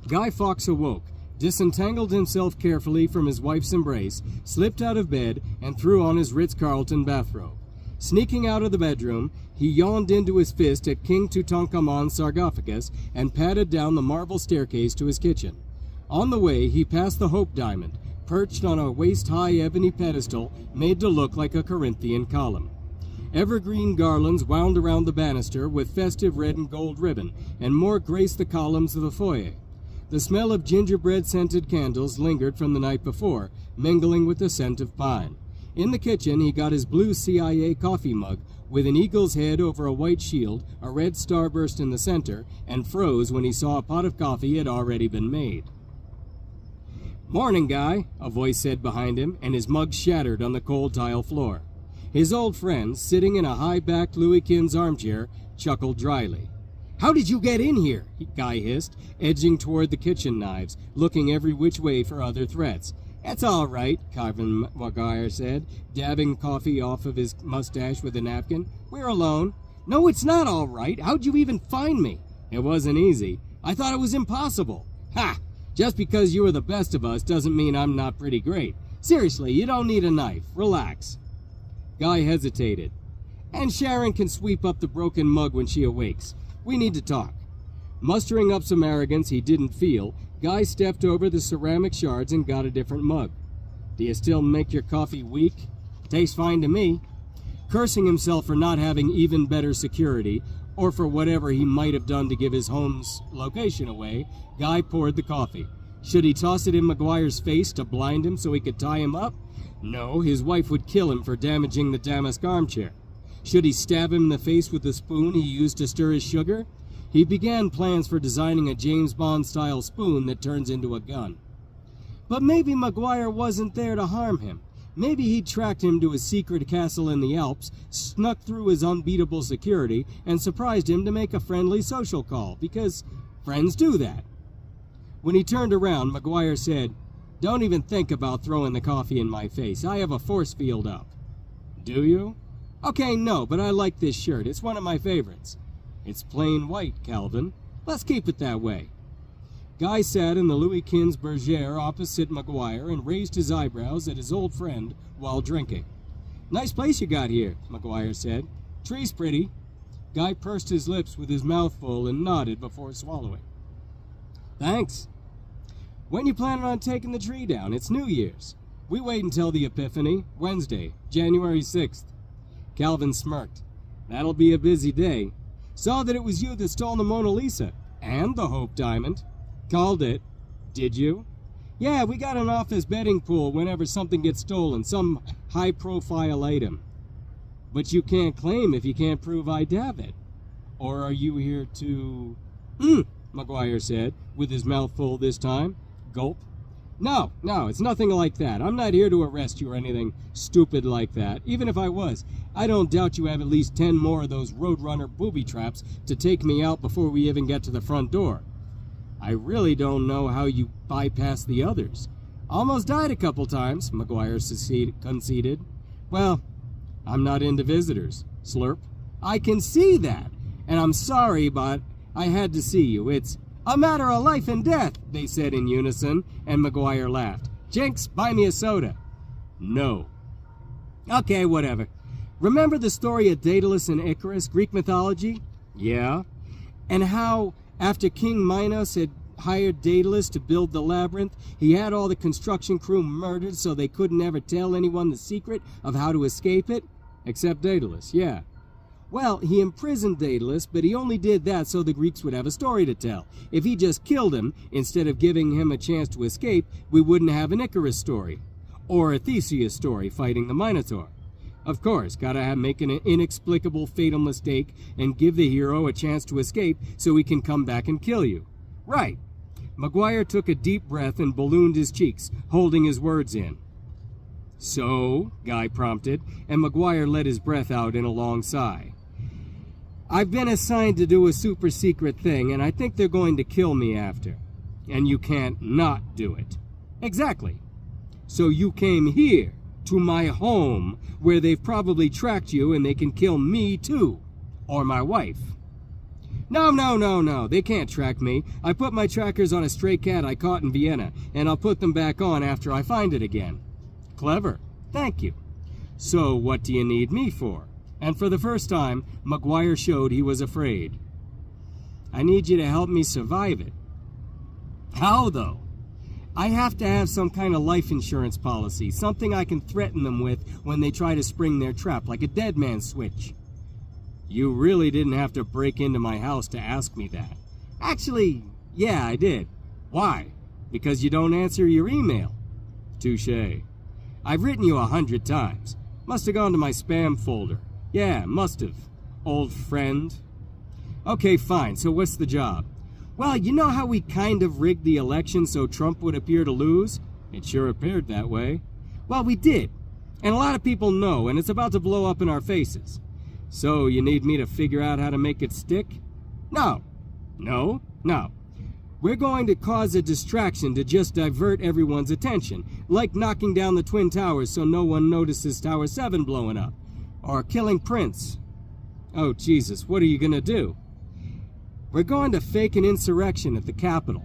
Guy Fawkes awoke, disentangled himself carefully from his wife's embrace, slipped out of bed, and threw on his Ritz-Carlton bathrobe. Sneaking out of the bedroom, he yawned into his fist at King Tutankhamun's sarcophagus and padded down the marble staircase to his kitchen. On the way, he passed the Hope Diamond, perched on a waist-high ebony pedestal made to look like a Corinthian column. Evergreen garlands wound around the banister with festive red and gold ribbon, and more graced the columns of the foyer. The smell of gingerbread-scented candles lingered from the night before, mingling with the scent of pine. In the kitchen, he got his blue CIA coffee mug with an eagle's head over a white shield, a red starburst in the center, and froze when he saw a pot of coffee had already been made. "Morning, Guy," a voice said behind him, and his mug shattered on the cold tile floor. His old friend, sitting in a high-backed Louis Quinze armchair, chuckled dryly. "How did you get in here?" Guy hissed, edging toward the kitchen knives, looking every which way for other threats. "That's all right," Carvin McGuire said, dabbing coffee off of his mustache with a napkin. "We're alone." "No, it's not all right. How'd you even find me?" "It wasn't easy. I thought it was impossible." "Ha! Just because you are the best of us doesn't mean I'm not pretty great. Seriously, you don't need a knife. Relax." Guy hesitated. "And Sharon can sweep up the broken mug when she awakes. We need to talk." Mustering up some arrogance he didn't feel, Guy stepped over the ceramic shards and got a different mug. "Do you still make your coffee weak?" "Tastes fine to me." Cursing himself for not having even better security, or for whatever he might have done to give his home's location away, Guy poured the coffee. Should he toss it in McGuire's face to blind him so he could tie him up? No, his wife would kill him for damaging the damask armchair. Should he stab him in the face with the spoon he used to stir his sugar? He began plans for designing a James Bond-style spoon that turns into a gun. But maybe McGuire wasn't there to harm him. Maybe he'd tracked him to his secret castle in the Alps, snuck through his unbeatable security, and surprised him to make a friendly social call, because friends do that. When he turned around, McGuire said, "Don't even think about throwing the coffee in my face. I have a force field up." "Do you?" "Okay, no, but I like this shirt. It's one of my favorites." "It's plain white, Calvin. Let's keep it that way." Guy sat in the Louis Quinze bergère opposite McGuire and raised his eyebrows at his old friend while drinking. "Nice place you got here," McGuire said. "Tree's pretty." Guy pursed his lips with his mouth full and nodded before swallowing. "Thanks." "When you planning on taking the tree down? It's New Year's." "We wait until the Epiphany, Wednesday, January 6th. Calvin smirked. "That'll be a busy day. Saw that it was you that stole the Mona Lisa. And the Hope Diamond." "Called it." "Did you?" "Yeah, we got an office betting pool whenever something gets stolen, some high-profile item." "But you can't claim if you can't prove I have it." "Or are you here to—" McGuire said, with his mouth full this time. Gulp. No, it's nothing like that. I'm not here to arrest you or anything stupid like that. Even if I was, I don't doubt you have at least 10 more of those Roadrunner booby traps to take me out before we even get to the front door. I really don't know how you bypassed the others. Almost died a couple times, McGuire conceded. "Well, I'm not into visitors." Slurp. "I can see that, and I'm sorry, but I had to see you. It's a matter of life and death," they said in unison, and McGuire laughed. "Jinx, buy me a soda." "No." "Okay, whatever. Remember the story of Daedalus and Icarus, Greek mythology?" "Yeah." "And how, after King Minos had hired Daedalus to build the labyrinth, he had all the construction crew murdered so they couldn't ever tell anyone the secret of how to escape it?" "Except Daedalus, yeah." "Well, he imprisoned Daedalus, but he only did that so the Greeks would have a story to tell. If he just killed him, instead of giving him a chance to escape, we wouldn't have an Icarus story. Or a Theseus story fighting the Minotaur. Of course, gotta make an inexplicable fatal mistake and give the hero a chance to escape so he can come back and kill you." "Right." McGuire took a deep breath and ballooned his cheeks, holding his words in. "So," Guy prompted, and McGuire let his breath out in a long sigh. "I've been assigned to do a super secret thing, and I think they're going to kill me after. And you can't not do it." "Exactly. So you came here, to my home, where they've probably tracked you and they can kill me too. Or my wife." No, no, no, no, they can't track me. I put my trackers on a stray cat I caught in Vienna, and I'll put them back on after I find it again. Clever. Thank you. So what do you need me for? And for the first time, McGuire showed he was afraid. I need you to help me survive it. How, though? I have to have some kind of life insurance policy, something I can threaten them with when they try to spring their trap, like a dead man's switch. You really didn't have to break into my house to ask me that. Actually, yeah, I did. Why? Because you don't answer your email. Touché. I've written you 100 times. Must have gone to my spam folder. Yeah, must have. Old friend. Okay, fine, so what's the job? Well, you know how we kind of rigged the election so Trump would appear to lose? It sure appeared that way. Well, we did. And a lot of people know, and it's about to blow up in our faces. So you need me to figure out how to make it stick? No. No? No. We're going to cause a distraction to just divert everyone's attention, like knocking down the Twin Towers so no one notices Tower 7 blowing up. Or killing Prince. Oh, Jesus, what are you going to do? We're going to fake an insurrection at the Capitol.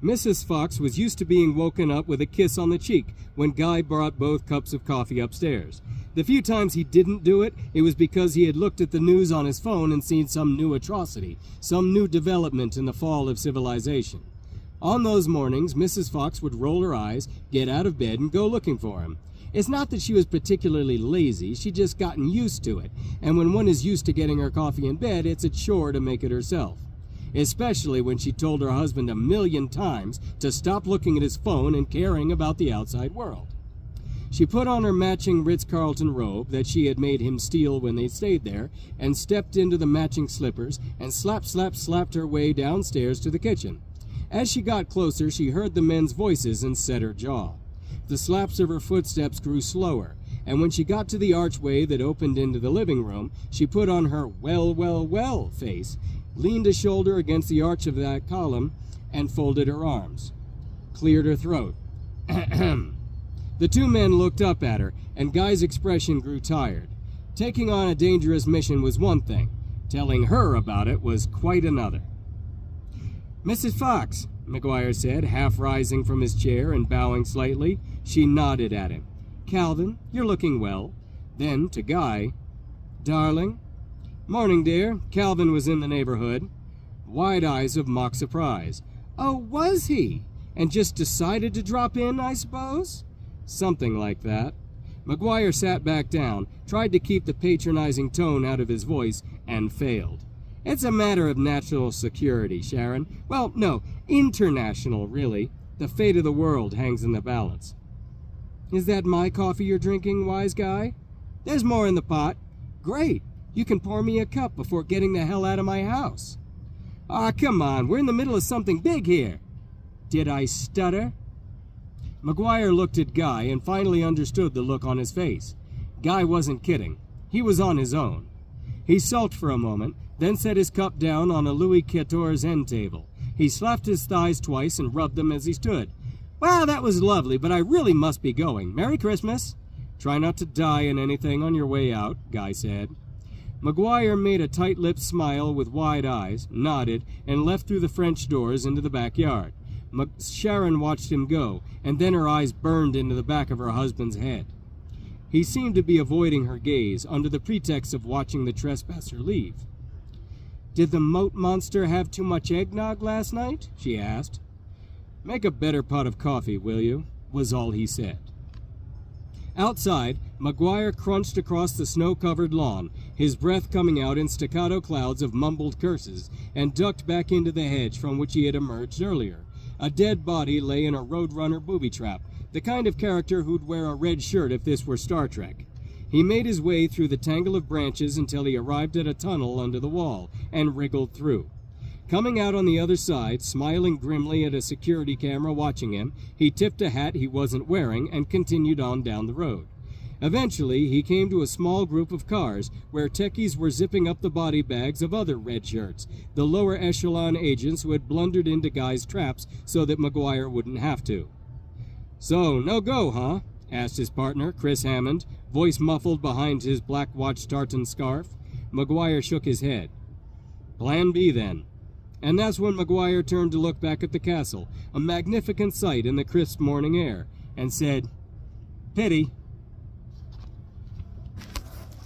Mrs. Fox was used to being woken up with a kiss on the cheek when Guy brought both cups of coffee upstairs. The few times he didn't do it, it was because he had looked at the news on his phone and seen some new atrocity, some new development in the fall of civilization. On those mornings, Mrs. Fox would roll her eyes, get out of bed, and go looking for him. It's not that she was particularly lazy, she'd just gotten used to it, and when one is used to getting her coffee in bed, it's a chore to make it herself. Especially when she told her husband 1,000,000 times to stop looking at his phone and caring about the outside world. She put on her matching Ritz-Carlton robe that she had made him steal when they stayed there, and stepped into the matching slippers, and slapped her way downstairs to the kitchen. As she got closer, she heard the men's voices and set her jaw. The slaps of her footsteps grew slower, and when she got to the archway that opened into the living room, she put on her well face, leaned a shoulder against the arch of that column, and folded her arms. Cleared her throat. The two men looked up at her, and Guy's expression grew tired. Taking on a dangerous mission was one thing. Telling her about it was quite another. Mrs. Fox, McGuire said, half rising from his chair and bowing slightly. She nodded at him. Calvin, you're looking well. Then, to Guy, Darling? Morning, dear. Calvin was in the neighborhood. Wide eyes of mock surprise. Oh, was he? And just decided to drop in, I suppose? Something like that. McGuire sat back down, tried to keep the patronizing tone out of his voice, and failed. It's a matter of national security, Sharon. Well, no, international, really. The fate of the world hangs in the balance. Is that my coffee you're drinking, wise guy? There's more in the pot. Great. You can pour me a cup before getting the hell out of my house. Ah, come on. We're in the middle of something big here. Did I stutter? McGuire looked at Guy and finally understood the look on his face. Guy wasn't kidding. He was on his own. He sulked for a moment, then set his cup down on a Louis XIV's end table. He slapped his thighs twice and rubbed them as he stood. Well, that was lovely, but I really must be going. Merry Christmas. Try not to die in anything on your way out, Guy said. McGuire made a tight-lipped smile with wide eyes, nodded, and left through the French doors into the backyard. Sharon watched him go, and then her eyes burned into the back of her husband's head. He seemed to be avoiding her gaze under the pretext of watching the trespasser leave. Did the moat monster have too much eggnog last night? She asked. Make a better pot of coffee, will you? Was all he said. Outside, McGuire crunched across the snow-covered lawn, his breath coming out in staccato clouds of mumbled curses, and ducked back into the hedge from which he had emerged earlier. A dead body lay in a roadrunner booby trap, the kind of character who'd wear a red shirt if this were Star Trek. He made his way through the tangle of branches until he arrived at a tunnel under the wall, and wriggled through. Coming out on the other side, smiling grimly at a security camera watching him, he tipped a hat he wasn't wearing and continued on down the road. Eventually, he came to a small group of cars where techies were zipping up the body bags of other red shirts, the lower echelon agents who had blundered into Guy's traps so that McGuire wouldn't have to. So, no go, huh? asked his partner, Chris Hammond, voice muffled behind his black watch tartan scarf. McGuire shook his head. Plan B, then. And that's when McGuire turned to look back at the castle, a magnificent sight in the crisp morning air, and said, Pity.